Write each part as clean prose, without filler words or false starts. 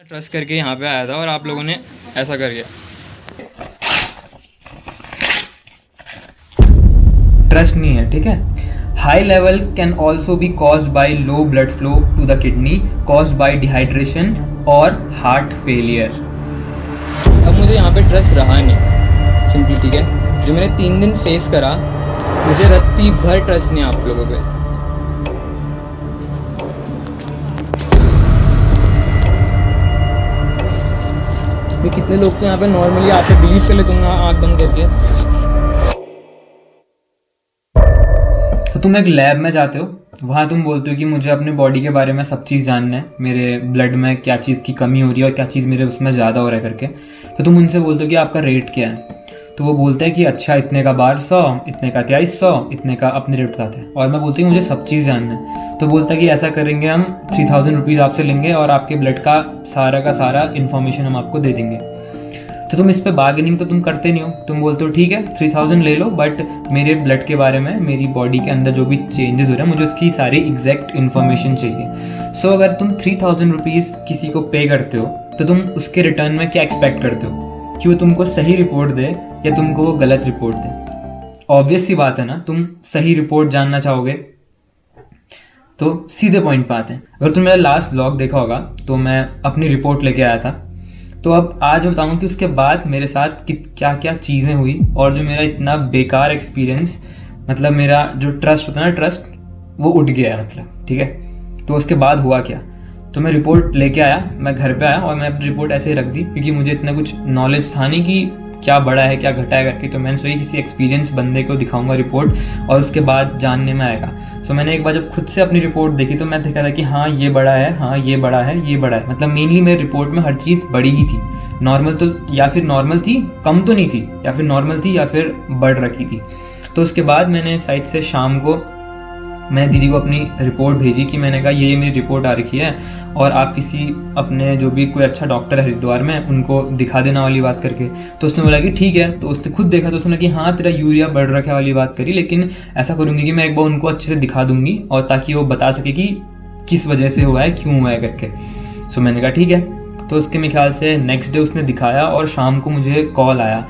Trust करके यहाँ पे आया था और आप लोगों ने ऐसा कर दिया। ट्रस्ट नहीं है, ठीक है। High level can also be caused by low blood flow to the kidney, caused by dehydration और हार्ट फेलियर। अब मुझे यहाँ पे ट्रस्ट रहा नहीं सिंपली, ठीक है। जो मैंने 3 दिन फेस करा, मुझे रत्ती भर ट्रस्ट नहीं आप लोगों पे। मैं कितने लोग तो यहाँ पे नॉर्मली आप पे बिलीव कर लेते होंगे आँख बंद करके। तो तुम एक लैब में जाते हो, वहाँ तुम बोलते हो कि मुझे अपने बॉडी के बारे में सब चीज़ जानना है, मेरे ब्लड में क्या चीज़ की कमी हो रही है और क्या चीज़ मेरे उसमें ज़्यादा हो रहा है करके। तो तुम उनसे बोलते हो कि आपका रेट क्या है। तो वो बोलते हैं कि अच्छा इतने का 1200, इतने का 2300, इतने का, अपने रेट बताते हैं। और मैं बोलती हूँ मुझे सब चीज़ जानना है। तो बोलता है कि ऐसा करेंगे, हम 3000 रुपीज़ आपसे लेंगे और आपके ब्लड का सारा इन्फॉर्मेशन हम आपको दे देंगे। तो तुम इस पे बार्गेनिंग तो तुम करते नहीं हो, तुम बोलते हो ठीक है 3000 ले लो, बट मेरे ब्लड के बारे में, मेरी बॉडी के अंदर जो भी चेंजेस हो रहे हैं, मुझे उसकी सारी एग्जैक्ट इन्फॉर्मेशन चाहिए। सो अगर तुम 3000 रुपीज़ किसी को पे करते हो तो तुम उसके रिटर्न में क्या एक्सपेक्ट करते हो, कि वो तुमको सही रिपोर्ट दे या तुमको वो गलत रिपोर्ट दे। ऑब्वियस सी बात है ना, तुम सही रिपोर्ट जानना चाहोगे। तो सीधे पॉइंट पे आते हैं। अगर तुम मेरा लास्ट व्लॉग देखा होगा तो मैं अपनी रिपोर्ट लेके आया था। तो अब आज मैं बताऊंगा कि उसके बाद मेरे साथ क्या क्या चीज़ें हुई और जो मेरा इतना बेकार एक्सपीरियंस, मतलब मेरा जो ट्रस्ट होता है ना, ट्रस्ट वो उठ गया है, मतलब, ठीक है। तो उसके बाद हुआ क्या, तो मैं रिपोर्ट लेके आया, मैं घर पे आया और मैं अपनी रिपोर्ट ऐसे ही रख दी, क्योंकि मुझे इतना कुछ नॉलेज था नहीं कि क्या बड़ा है क्या घटा है करके। तो मैंने सोचा किसी एक्सपीरियंस बंदे को दिखाऊंगा रिपोर्ट और उसके बाद जानने में आएगा। सो मैंने एक बार जब खुद से अपनी रिपोर्ट देखी तो मैं देखा था कि हाँ ये बड़ा है, हाँ ये बड़ा है, ये बड़ा है। मतलब मेनली मेरी रिपोर्ट में हर चीज़ बड़ी ही थी। नॉर्मल तो, या फिर नॉर्मल थी, कम तो नहीं थी, या फिर नॉर्मल थी या फिर बढ़ रखी थी। तो उसके बाद मैंने साइट से शाम को मैं दीदी को अपनी रिपोर्ट भेजी कि मैंने कहा ये मेरी रिपोर्ट आ रखी है और आप किसी अपने जो भी कोई अच्छा डॉक्टर है हरिद्वार में, उनको दिखा देना वाली बात करके। तो उसने बोला कि ठीक है। तो उसने खुद देखा तो उसने कि हाँ तेरा यूरिया बढ़ रखा वाली बात करी, लेकिन ऐसा करूँगी कि मैं एक बार उनको अच्छे से दिखा दूंगी और ताकि वो बता सके कि किस वजह से हुआ है, क्यों हुआ है करके। सो मैंने कहा ठीक है। तो उसके मेरे ख्याल से नेक्स्ट डे उसने दिखाया और शाम को मुझे कॉल आया।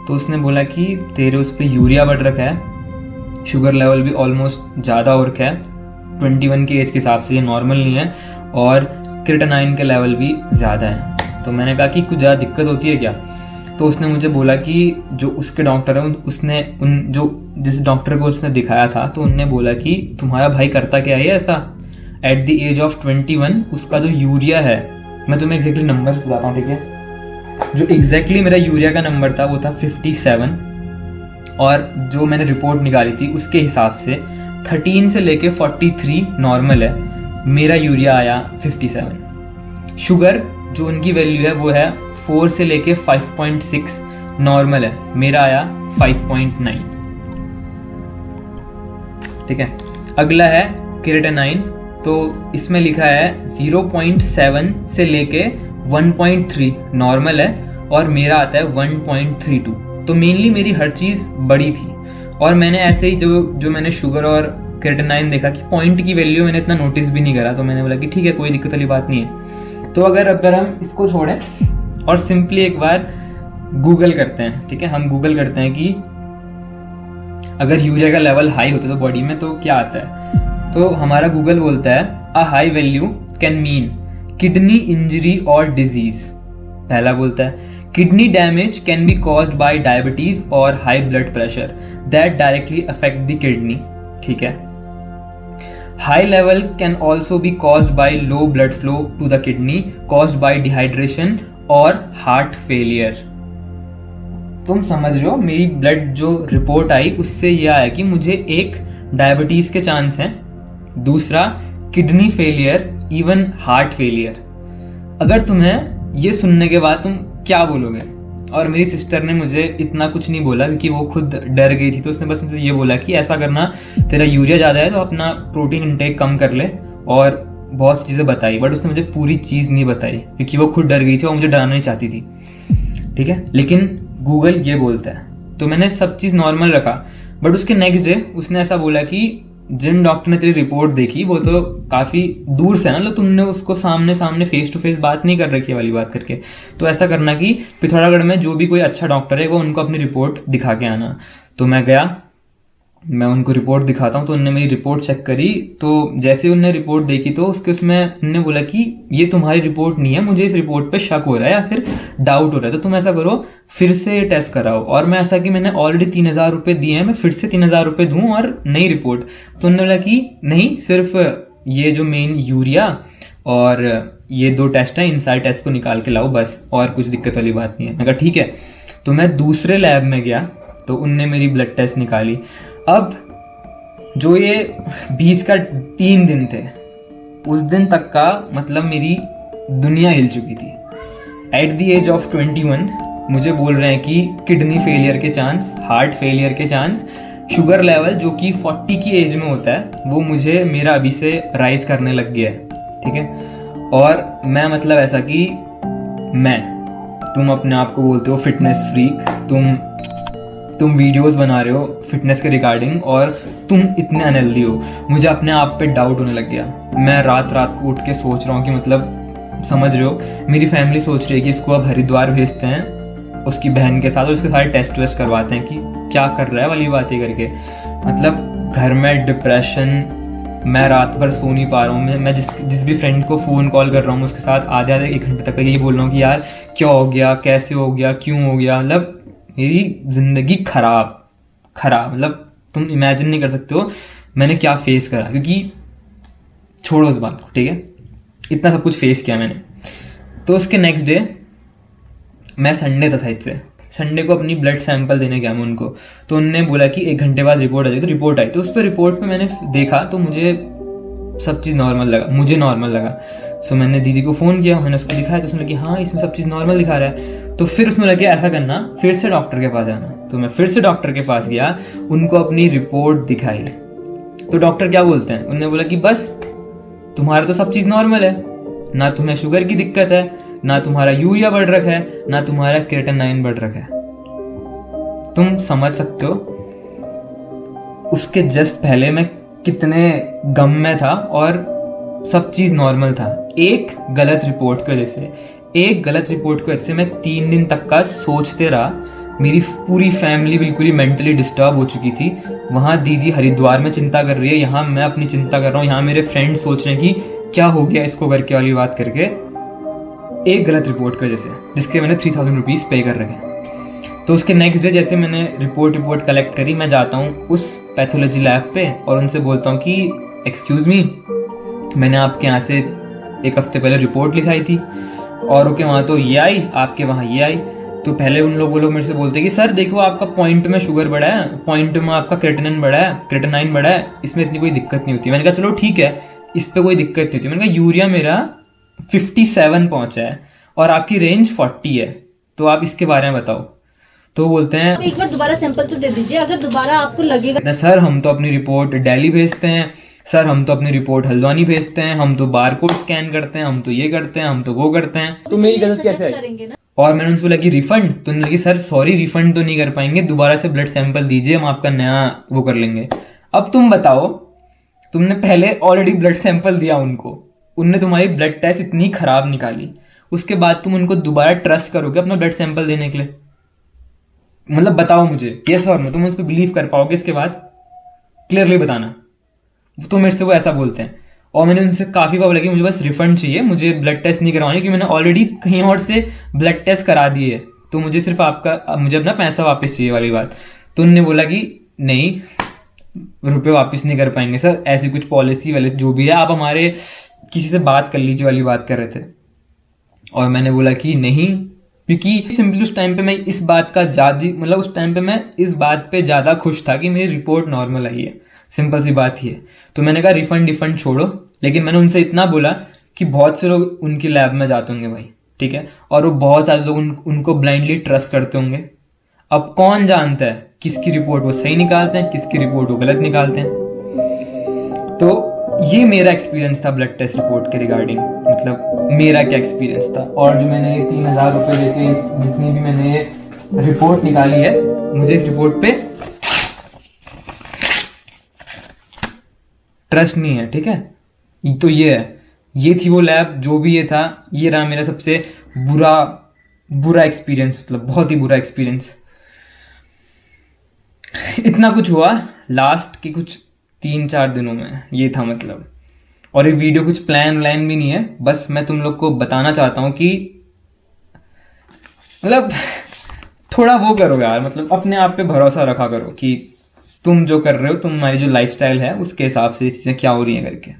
तो उसने बोला कि तेरे उस पर यूरिया बढ़ रखा है, शुगर लेवल भी ऑलमोस्ट ज़्यादा हो रखा है, 21 की एज के हिसाब से ये नॉर्मल नहीं है, और क्रिएटिनिन के लेवल भी ज़्यादा है। तो मैंने कहा कि कुछ ज़्यादा दिक्कत होती है क्या। तो उसने मुझे बोला कि जो उसके डॉक्टर है उसने जिस डॉक्टर को उसने दिखाया था तो उनने बोला कि तुम्हारा भाई करता क्या है ऐसा, एट द एज ऑफ 21 उसका जो यूरिया है, मैं तुम्हें एग्जैक्टली नंबर बताता हूँ, ठीक है। जो एग्जैक्टली मेरा यूरिया का नंबर था वो था 57, और जो मैंने रिपोर्ट निकाली थी उसके हिसाब से 13 से लेके 43 नॉर्मल है, मेरा यूरिया आया 57। शुगर जो उनकी वैल्यू है वो है 4 से लेके 5.6 नॉर्मल है, मेरा आया 5.9, ठीक है। अगला है क्रिएटिनिन, तो इसमें लिखा है 0.7 से लेके 1.3 नॉर्मल है और मेरा आता है 1.32। तो मेनली मेरी हर चीज़ बड़ी थी। और मैंने ऐसे ही जो मैंने शुगर और क्रिएटिनिन देखा कि पॉइंट की वैल्यू मैंने इतना नोटिस भी नहीं करा, तो मैंने बोला कि ठीक है कोई दिक्कत वाली बात नहीं है। तो अगर हम इसको छोड़ें और सिंपली एक बार गूगल करते हैं, ठीक है, हम गूगल करते हैं कि अगर यूरिया का लेवल हाई होता है तो बॉडी में तो क्या आता है। तो हमारा गूगल बोलता है a high value can mean kidney injury और डिजीज। पहला बोलता है kidney damage can be caused by diabetes और high blood pressure that directly affect the kidney, ठीक है। High level can also be caused by low blood flow to the kidney, caused by dehydration और heart failure. तुम समझ रहे हो, मेरी blood जो रिपोर्ट आई उससे ये आया कि मुझे एक डायबिटीज के चांस हैं, दूसरा kidney failure, even heart failure. अगर तुम्हें ये सुनने के बाद तुम क्या बोलोगे। और मेरी सिस्टर ने मुझे इतना कुछ नहीं बोला क्योंकि वो खुद डर गई थी। तो उसने बस मुझे ये बोला कि ऐसा करना, तेरा यूरिया ज़्यादा है तो अपना प्रोटीन इंटेक कम कर ले, और बहुत सी चीज़ें बताई। बट उसने मुझे पूरी चीज़ नहीं बताई क्योंकि वो खुद डर गई थी और मुझे डराना नहीं चाहती थी, ठीक है। लेकिन गूगल ये बोलता है, तो मैंने सब चीज़ नॉर्मल रखा। बट उसके नेक्स्ट डे उसने ऐसा बोला कि जिन डॉक्टर ने तेरी रिपोर्ट देखी वो तो काफ़ी दूर से है ना, मतलब तुमने उसको सामने सामने फेस टू फेस बात नहीं कर रखी है वाली बात करके। तो ऐसा करना कि पिथौरागढ़ में जो भी कोई अच्छा डॉक्टर है वो उनको अपनी रिपोर्ट दिखा के आना। तो मैं गया, मैं उनको रिपोर्ट दिखाता हूँ, तो उनने मेरी रिपोर्ट चेक करी। तो जैसे उनने रिपोर्ट देखी तो उसके उसमें उन्होंने बोला कि ये तुम्हारी रिपोर्ट नहीं है, मुझे इस रिपोर्ट पे शक हो रहा है या फिर डाउट हो रहा है, तो तुम ऐसा करो फिर से टेस्ट कराओ। और मैं ऐसा कि मैंने ऑलरेडी 3,000 रुपये दिए हैं, मैं फिर से 3,000 रुपये दूँ और नई रिपोर्ट। तो उन्होंने बोला कि नहीं, सिर्फ ये जो मेन यूरिया और ये 2 टेस्ट हैं, इन सारे टेस्ट को निकाल के लाओ बस, और कुछ दिक्कत वाली बात नहीं है। मैं कहा ठीक है। तो मैं दूसरे लैब में गया तो उनने मेरी ब्लड टेस्ट निकाली। अब जो ये बीच का 3 दिन थे, उस दिन तक का मतलब मेरी दुनिया हिल चुकी थी। एट द एज ऑफ 21 मुझे बोल रहे हैं कि किडनी फेलियर के चांस, हार्ट फेलियर के चांस, शुगर लेवल जो कि 40 की एज में होता है वो मुझे मेरा अभी से राइज करने लग गया है, ठीक है। और मैं मतलब ऐसा कि तुम अपने आप को बोलते हो फिटनेस फ्रीक, तुम वीडियोस बना रहे हो फिटनेस के रिगार्डिंग और तुम इतने अनहेल्दी हो, मुझे अपने आप पे डाउट होने लग गया। मैं रात रात को उठ के सोच रहा हूँ कि मतलब समझ रहे हो, मेरी फैमिली सोच रही है कि इसको अब हरिद्वार भेजते हैं उसकी बहन के साथ और उसके सारे टेस्ट वेस्ट करवाते हैं कि क्या कर रहा है वाली बातें करके। मतलब घर में डिप्रेशन, मैं रात भर सो नहीं पा रहा हूँ। मैं जिस भी फ्रेंड को फ़ोन कॉल कर रहा हूँ उसके साथ आधे 1 घंटे तक यही बोल रहा हूँ कि यार क्या हो गया, कैसे हो गया, क्यों हो गया। मतलब मेरी ज़िंदगी खराब, मतलब तुम इमेजिन नहीं कर सकते हो मैंने क्या फेस करा। क्योंकि छोड़ो उस बात को, ठीक है, इतना सब कुछ फेस किया मैंने। तो उसके नेक्स्ट डे, मैं संडे था साइड से, संडे को अपनी ब्लड सैंपल देने गया मैं उनको। तो उनने बोला कि 1 घंटे बाद रिपोर्ट आ जाएगी। तो रिपोर्ट आई, तो उस पर रिपोर्ट में मैंने देखा तो मुझे सब चीज़ नॉर्मल लगा, मुझे नॉर्मल लगा। सो मैंने दीदी को फ़ोन किया, मैंने उसको दिखाया तो उसने लगी हाँ इसमें सब चीज़ नॉर्मल दिखा रहा है। तो फिर उसमें लगे ऐसा करना, फिर से डॉक्टर के पास जाना। तो मैं फिर से डॉक्टर के पास गया, उनको अपनी रिपोर्ट दिखाई। तो डॉक्टर क्या बोलते हैं, उन्होंने बोला कि बस तुम्हारा तो सब चीज़ नॉर्मल है, ना तुम्हें शुगर की दिक्कत है, ना तुम्हारा यूरिया बढ़ रखा है, ना तुम्हारा क्रेटिनाइन बढ़ रखा है। तुम समझ सकते हो उसके जस्ट पहले मैं कितने गम में था और सब चीज़ नॉर्मल था। एक गलत रिपोर्ट की वजह से मैं 3 दिन तक का सोचते रहा। मेरी पूरी फैमिली बिल्कुल ही मेंटली डिस्टर्ब हो चुकी थी। वहाँ दीदी हरिद्वार में चिंता कर रही है, यहाँ मैं अपनी चिंता कर रहा हूँ, यहाँ मेरे फ्रेंड सोच रहे हैं कि क्या हो गया इसको करके वाली बात करके, एक गलत रिपोर्ट की वजह से, जिसके मैंने 3,000 रुपीज़ पे कर रखे। तो उसके नेक्स्ट डे जैसे मैंने रिपोर्ट कलेक्ट करी, मैं जाता हूँ उस पैथोलॉजी लैब पे और उनसे बोलता हूँ कि एक्सक्यूज़ मी, मैंने आपके यहाँ से 1 हफ्ते पहले रिपोर्ट लिखाई थी, औरों के वहाँ तो ये आई, आपके वहाँ ये आई। तो पहले वो लोग मेरे से बोलते हैं कि सर देखो आपका पॉइंट में शुगर बढ़ा है, पॉइंट में आपका क्रेटिनाइन बढ़ा है, इसमें इतनी कोई दिक्कत नहीं होती। मैंने कहा चलो ठीक है, इस पर कोई दिक्कत नहीं होती। मैंने कहा यूरिया मेरा 57 पहुँचा है और आपकी रेंज 40 है, तो आप इसके बारे में बताओ। तो बोलते हैं एक बार दोबारा सैंपल तो दे दीजिए, अगर दोबारा आपको लगेगा। सर हम तो अपनी रिपोर्ट दिल्ली भेजते हैं, सर हम तो अपनी रिपोर्ट हल्द्वानी भेजते हैं, हम तो बारकोड स्कैन करते हैं, हम तो ये करते हैं, हम तो वो करते हैं। तो मेरी गलत कैसे आई? करेंगे ना। और मैंने उनसे बोला कि रिफंड, तो उन्होंने लगी सर सॉरी रिफंड तो नहीं कर पाएंगे, दोबारा से ब्लड सैंपल दीजिए, हम आपका नया वो कर लेंगे। अब तुम बताओ, तुमने पहले ऑलरेडी ब्लड सैंपल दिया उनको, उनने तुम्हारी ब्लड टेस्ट इतनी खराब निकाली, उसके बाद तुम उनको दोबारा ट्रस्ट करोगे अपना ब्लड सैंपल देने के लिए? मतलब बताओ मुझे, यस और नो, तुम उस पर बिलीव कर पाओगे इसके बाद? क्लियरली बताना। तो मेरे से वो ऐसा बोलते हैं और मैंने उनसे काफ़ी बार बोला कि मुझे बस रिफंड चाहिए, मुझे ब्लड टेस्ट नहीं करवानी, क्योंकि मैंने ऑलरेडी कहीं और से ब्लड टेस्ट करा दिए, तो मुझे सिर्फ मुझे अपना पैसा वापस चाहिए वाली बात। तो उन्होंने बोला कि नहीं, रुपये वापस नहीं कर पाएंगे सर, ऐसी कुछ पॉलिसी वाले जो भी है, आप हमारे किसी से बात कर लीजिए वाली बात कर रहे थे। और मैंने बोला कि नहीं, क्योंकि सिंपली उस टाइम पे मैं इस बात का उस टाइम पे मैं इस बात पे ज़्यादा खुश था कि मेरी रिपोर्ट नॉर्मल आई है, सिंपल सी बात ही है। तो मैंने कहा रिफंड छोड़ो, लेकिन मैंने उनसे इतना बोला कि बहुत से लोग उनकी लैब में जाते होंगे भाई, ठीक है, और वो बहुत सारे लोग उनको ब्लाइंडली ट्रस्ट करते होंगे। अब कौन जानता है किसकी रिपोर्ट वो सही निकालते हैं, किसकी रिपोर्ट वो गलत निकालते हैं। तो ये मेरा एक्सपीरियंस था ब्लड टेस्ट रिपोर्ट के रिगार्डिंग, मतलब मेरा क्या एक्सपीरियंस था। और जो मैंने 3,000 रुपये देके जितनी भी मैंने रिपोर्ट निकाली है, मुझे इस रिपोर्ट पे ट्रस्ट नहीं है, ठीक है। तो ये है, ये थी वो लैब, जो भी ये था, ये रहा मेरा सबसे बुरा एक्सपीरियंस, मतलब बहुत ही बुरा एक्सपीरियंस। इतना कुछ हुआ लास्ट के कुछ 3-4 दिनों में, ये था मतलब। और ये वीडियो कुछ प्लान भी नहीं है, बस मैं तुम लोग को बताना चाहता हूँ कि मतलब थोड़ा वो करो यार, मतलब अपने आप पे भरोसा रखा करो कि तुम जो कर रहे हो, तुम्हारी जो लाइफस्टाइल है उसके हिसाब से ये चीज़ें क्या हो रही हैं करके।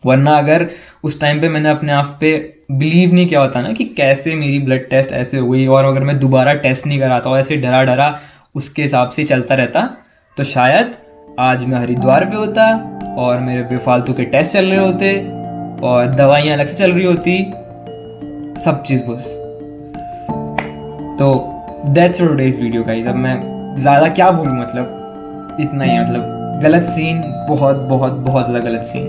वरना अगर उस टाइम पे मैंने अपने आप पे बिलीव नहीं किया होता ना कि कैसे मेरी ब्लड टेस्ट ऐसे हो गई, और अगर मैं दोबारा टेस्ट नहीं कराता और ऐसे डरा उसके हिसाब से चलता रहता, तो शायद आज मैं हरिद्वार पे होता और मेरे बेफालतू के टेस्ट चल रहे होते और दवाइयाँ अलग से चल रही होती, सब चीज़ बस। तो दैट्स टुडेज वीडियो गाइस। अब मैं ज़्यादा क्या बोलूँ, मतलब इतना ही, मतलब गलत सीन, बहुत बहुत बहुत ज़्यादा गलत सीन।